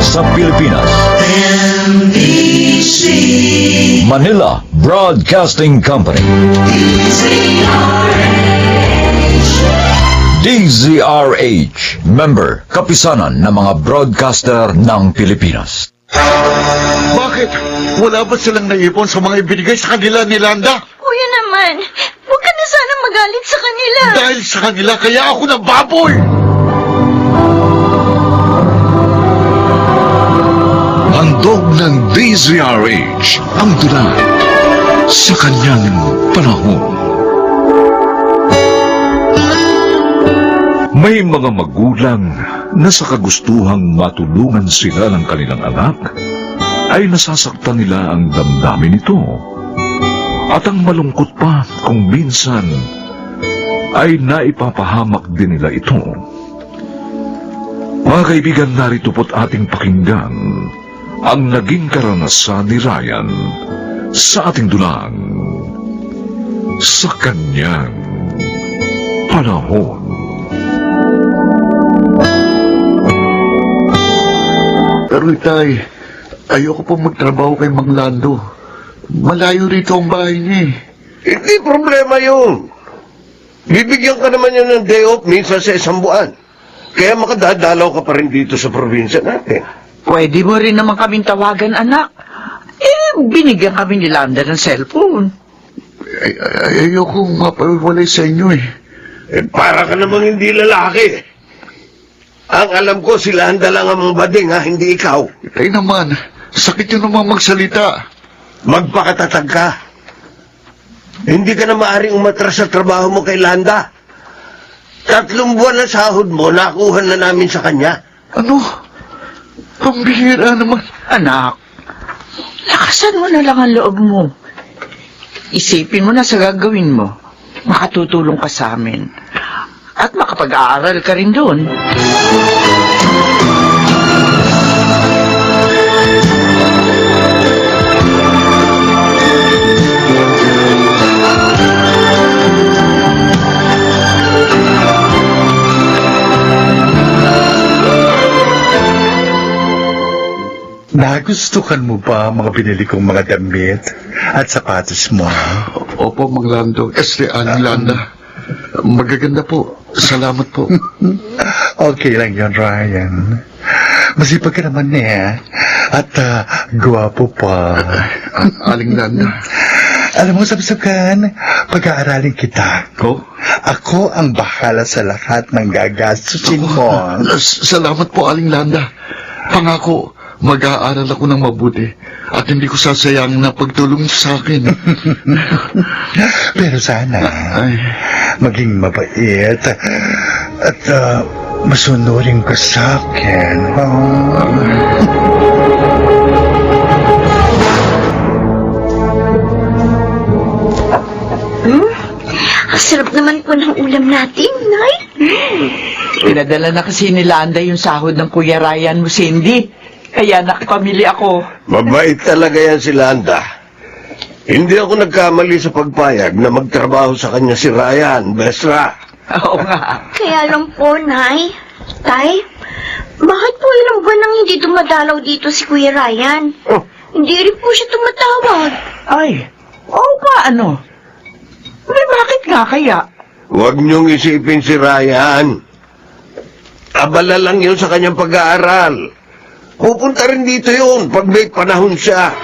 sa Pilipinas. NBC Manila Broadcasting Company. DZRH, member, kapisanan ng mga broadcaster ng Pilipinas. Bakit? Wala ba silang naipon sa mga ibinigay sa kanila ni Landa? Kuya naman, huwag ka na sana magalit sa kanila. Dahil sa kanila, kaya ako nababoy! Handog ng DZRH ang dula sa kanyang panahon. May mga magulang na sa kagustuhang matulungan sila ng kanilang anak, ay nasasaktan nila ang damdamin nito. At ang malungkot pa kung minsan ay naipapahamak din nila ito. Mga kaibigan, narito po't ating pakinggan ang naging karanasan ni Ryan sa ating dulang sa kanyang panahon. Pero itay, ayoko po magtrabaho kay Mang Lando. Malayo rito ang bahay niya eh. Hindi problema yun. Bibigyan ka naman yan ng day off minsan sa isang buwan. Kaya makadadalaw ka pa rin dito sa probinsya natin. Pwede mo rin naman kaming tawagan, anak. Binigyan kami ni Landa ng cellphone. Ayoko mapawalay sa inyo eh. Para ka namang hindi lalaki. Ang alam ko, si Landa lang ang bading, ha? Hindi ikaw. Itay naman, sakit yun naman magsalita. Magpakatatag ka. Hindi ka na maaaring umatras sa trabaho mo kay Landa. 3 buwan na sahod mo, nakuha na namin sa kanya. Ano? Pambihira naman. Anak, lakasan mo na lang ang loob mo. Isipin mo na sa gagawin mo. Makatutulong ka sa amin. At makapag-aaral ka rin doon. Nagustuhan mo ba ang mga binili kong mga damit at sapatos mo? Opo, Mang Lando. Aling Landa. Magaganda po. Salamat po. Okay lang yun, Ryan. Masipag ka naman at gwapo pa. Aling Landa. Alam mo, sabsagan, pag-aaralin kita. Ako ang bahala sa lahat ng gagastusin mo. Salamat po, Aling Landa. Pangako, mag-aaral ako ng mabuti at hindi ko sasayangin ang pagtulong sa akin. Pero sana, maging mabait at masunurin ka sa akin. Ang sarap naman po ng ulam natin, Nay. Pinadala na kasi ni Landa yung sahod ng Kuya Ryan mo, Cindy. Kaya nakipamili ako. Mabait talaga yan si Landa. Hindi ako nagkamali sa pagpayag na magtrabaho sa kanya si Ryan, Besra. Oo nga. Kaya lang po, Nay. Tay, bakit po ilang buwan nang hindi dumadalaw dito si Kuya Ryan? Oh. Hindi rin po siya tumatawag. Ay, oo nga, ano? Bakit nga kaya? Huwag niyong isipin si Ryan. Abala lang yun sa kanyang pag-aaral. Pupunta rin dito yun pag may panahon siya.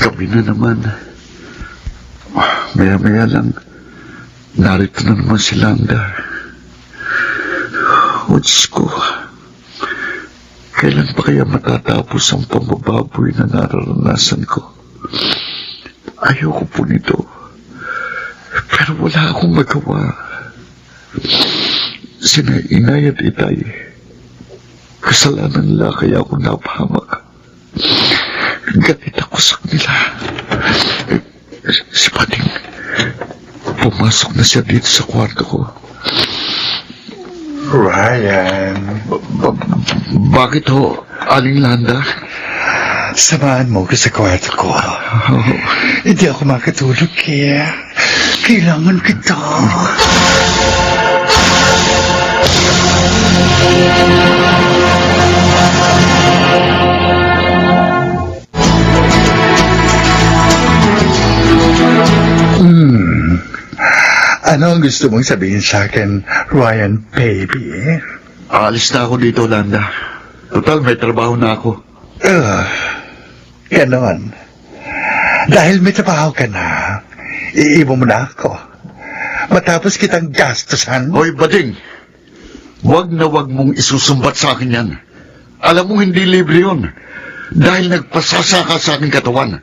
Gabi na naman. Maya-maya lang, narito na naman si Landa. O Diyos ko, kailan pa kaya matatapos ang pambababoy na nararanasan ko? Ayoko po nito. Pero wala akong magawa. Sina inay at itay, kasalanan nila kaya ako napahamak. Galit ako sa kanila. Si Pating, pumasok na siya dito sa kwarto ko. Ryan. Bakit ho? Aling Landa? Samahan mo ko sa kwarto ko. Hindi ako makatulog kaya kailangan kita. Ano ang gusto mong sabihin sa akin, Ryan baby? Aalis na ako dito, Landa. Total, may trabaho na ako. Ganon. Dahil may trabaho ka na, iiwan mo na ako. Matapos kitang gastusan. Hoy, Bading! Huwag na huwag mong isusumbat sa akin yan. Alam mo, hindi libre yun. Dahil nagpasasa ka sa aking katawan.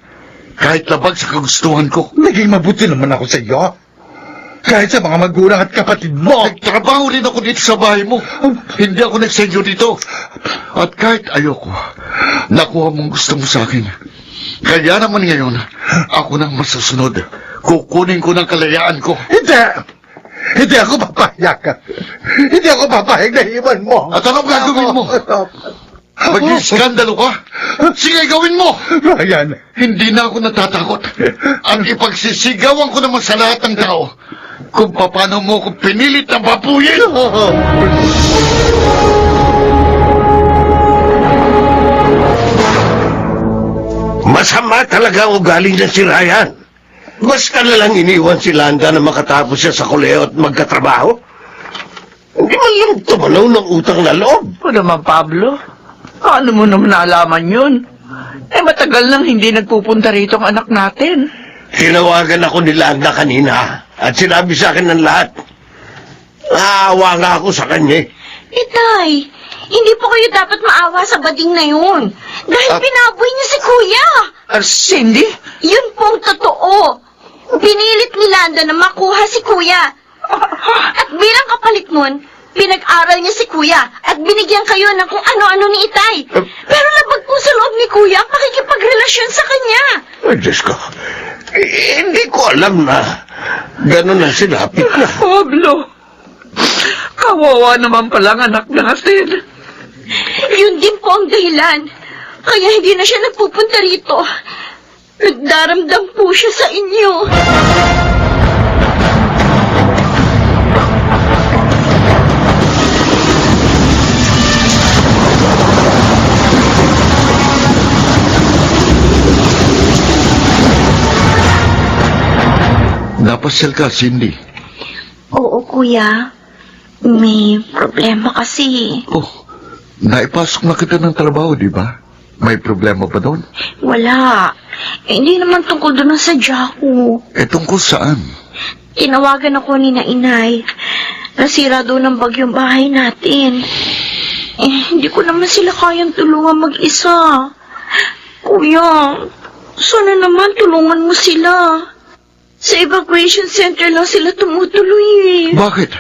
Kahit labag sa kagustuhan ko. Naging mabuti naman ako sa iyo. Kahit sa mga magulang at kapatid mo. Nagtrabaho rin ako dito sa bahay mo. Hindi ako nagsenyo dito. At kahit ayoko, nakuha mong gusto mo sa akin. Kaya naman ngayon, ako nang masusunod. Kukunin ko ng kalayaan ko. Hindi! Hindi ako papayag. Hindi ako papayag na iwan mo. At anong gagawin mo? Mag-iskandalo ka? Sige, gawin mo! Ryan, Hindi na ako natatakot. At ipagsisigawan ko naman sa lahat ng tao kung paano mo ko pinilit na babuyin. Masama talaga ang ugali niya si Ryan. Basta na lang iniwan si Landa na makatapos siya sa koleo at magkatrabaho. Hindi man lang tumanaw ng utang na loob. O naman, Pablo. Paano mo naman naalaman yun? Eh, matagal nang hindi nagpupunta rito ang anak natin. Tinawagan ako ni Landa kanina at sinabi sa akin ng lahat. Naawa nga ako sa kanya. Itay, hindi po kayo dapat maawa sa bading na yun. Dahil pinaboy niya si Kuya. Cindy? Yun pong totoo. Pinilit ni Landa na makuha si Kuya. At bilang kapalit nun, pinag-aral niya si Kuya at binigyan kayo ng kung ano-ano ni Itay. Pero labag po sa loob ni Kuya ang pakikipagrelasyon sa kanya. Ay, Diyos ko. Hindi ko alam na gano'n na sinapit na. Pablo, kawawa naman pala ang anak natin. Yun din po ang dahilan. Kaya hindi na siya nagpupunta rito. Nagdaramdam po siya sa inyo. Napasyal ka, Cindy. Oo, Kuya. May problema kasi. Oh, naipasok na kita ng trabaho, di ba? May problema ba doon? Wala. Hindi naman tungkol doon ang sadya ko. Eh, tungkol saan? Tinawagan ako ni na Inay. Nasira doon ang bagyong bahay natin. Hindi ko naman sila kayang tulungan mag-isa. Kuya, sana naman tulungan mo sila. Sa evacuation center lang sila tumutuloy eh. Bakit?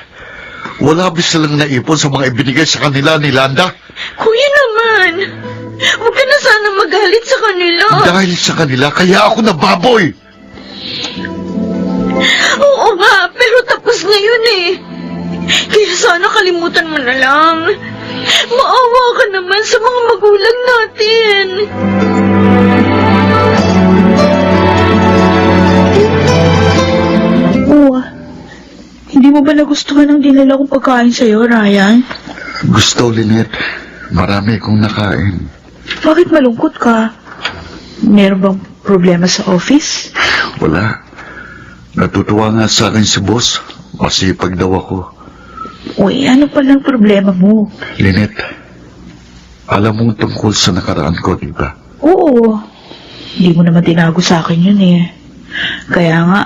Wala ba silang naipon sa mga ibinigay sa kanila ni Landa? Kuya naman, huwag ka na sana magalit sa kanila. Dahil sa kanila, kaya ako nababoy. Oo nga, pero tapos na yun eh. Kaya sana kalimutan mo na lang. Maawa ka naman sa mga magulang natin. Hindi mo ba nagustuhan ang dinala kong pagkain sa'yo, Ryan? Gusto, Lynette. Marami kong nakain. Bakit malungkot ka? Meron bang problema sa office? Wala. Natutuwa nga sa akin si boss. Masipag daw ako. Uy, ano palang problema mo? Lynette, alam mong tungkol sa nakaraan ko, di ba? Oo. Hindi mo naman tinago sa akin yun eh. Kaya nga,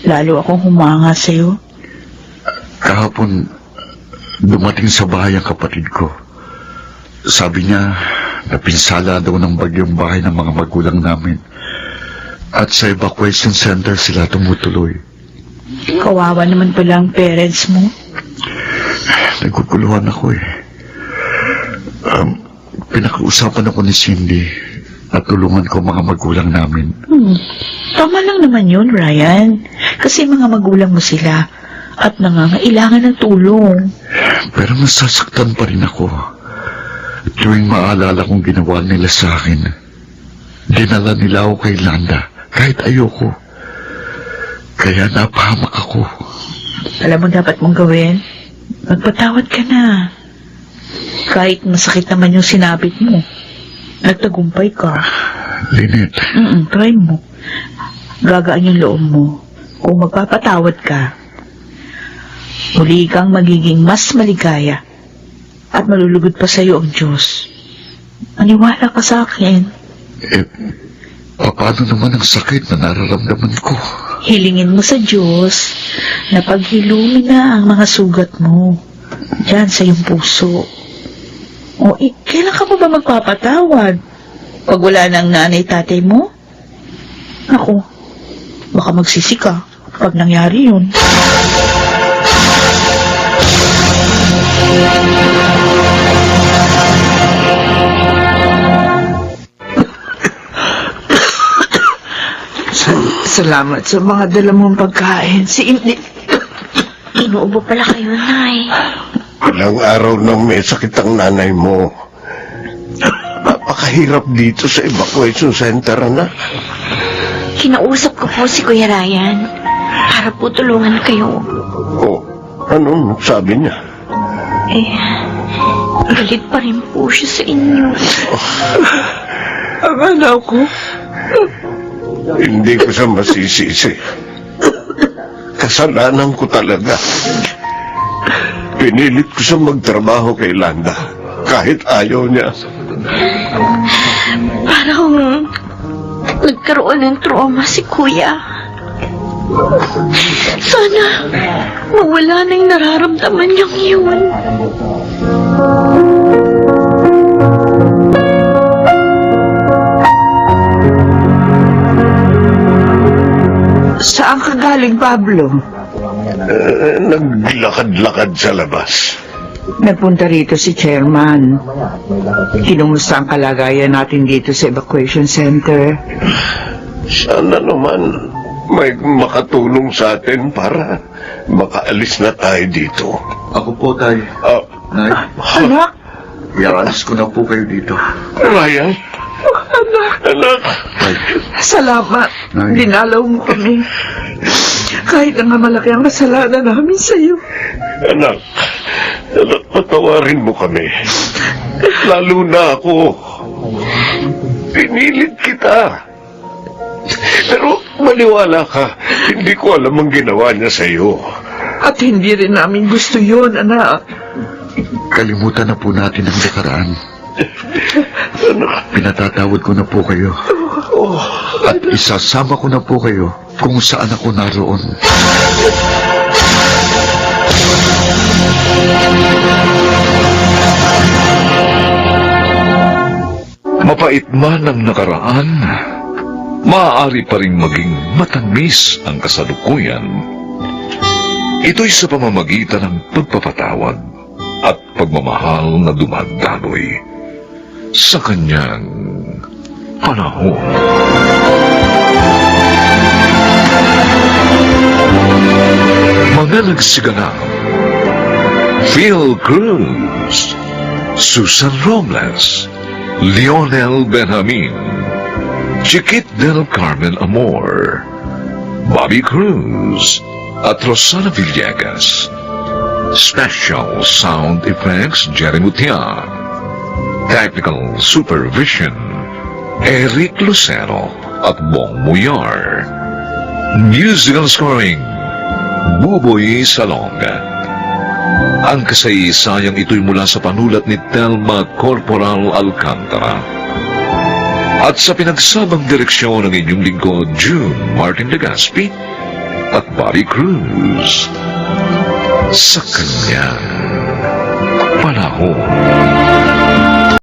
lalo akong humanga sa'yo. Kahapon, dumating sa bahay ang kapatid ko. Sabi niya, napinsala daw ng bagyong bahay ng mga magulang namin. At sa evacuation center sila tumutuloy. Kawawa naman pala ang parents mo. Naguguluhan ako eh. Pinakausapan ako ni Cindy at tulungan ko mga magulang namin. Tama lang naman yun, Ryan. Kasi mga magulang mo sila at nangangailangan ng tulong. Pero nasasaktan pa rin ako. Tuwing maalala kong ginawa nila sa akin, dinala nila ako kay Landa kahit ayoko. Kaya napahamak ako. Alam mo dapat mong gawin? Magpatawad ka na. Kahit masakit naman yung sinabit mo. Nagtagumpay ka. Lynette, Try mo. Gagaan yung loob mo. Kung magpapatawad ka, muli kang magiging mas maligaya at malulugod pa sa'yo ang Diyos. Maniwala ka sa akin. paano naman ang sakit na nararamdaman ko? Hilingin mo sa Diyos na paghilumi na ang mga sugat mo diyan sa iyong puso. O, kailan ka pa ba magpapatawad? Pag wala na ang nanay-tatay mo? Ako, baka magsisi ka pag nangyari yun. Salamat sa mga dala mong pagkain. Inuubo pala kayo, Nay. Ilang araw nang may sakit ang nanay mo. Napakahirap dito sa evacuation center, anak. Kinausap ko po si Kuya Ryan para po tulungan kayo. Oh, anong sabi niya? Galit pa rin po siya sa inyo. Ang anak ko. Hindi ko siya masisisi. Kasalanan ko talaga. Pinilit ko siya magtrabaho kay Landa, kahit ayaw niya. Parang nagkaroon ng trauma si Kuya. Sana mawala na yung nararamdaman niyang yun. Saan ka galing, Pablo? Naglakad-lakad sa labas. Nagpunta rito si Chairman. Kinumusta ang kalagayan natin dito sa evacuation center? Sana naman may makatulong sa atin para makaalis na tayo dito. Ako po, Tay. Nay, Anak! ialis ko na po kayo dito. Ryan? Anak! Tay, Salamat. Nay. Dinalaw mo kami. Kahit na nga malaki ang kasalanan namin sa'yo. Anak, patawarin mo kami. Lalo na ako. Pinilit kita. Pero maniwala ka, hindi ko alam ang ginawa niya sa'yo. At hindi rin namin gusto yun, anak. kalimutan na po natin ang nakaraan. Pinatatawad ko na po kayo. At isasama ko na po kayo kung saan ako naroon. Mapait man ang nakaraan, maaari pa rin maging matamis ang kasalukuyan. Ito'y sa pamamagitan ng pagpapatawad at pagmamahal na dumadaloy sa kanyang panahon. Mga nagsiganap: Phil Cruz, Susan Robles, Lionel Benjamin, Chiquit del Carmen Amor, Bobby Cruz, at Rosana Villegas. Special Sound Effects, Jerry Mutia. Technical Supervision, Eric Lucero at Bong Muyar. Musical Scoring, Buboy Salonga. Ang kasaysayang ito'y mula sa panulat ni Telma Corporal Alcantara. At sa pinagsabang direksyon ng inyong lingkod, June Martin Legaspi at Bobby Cruz. Sa kanyang panahon.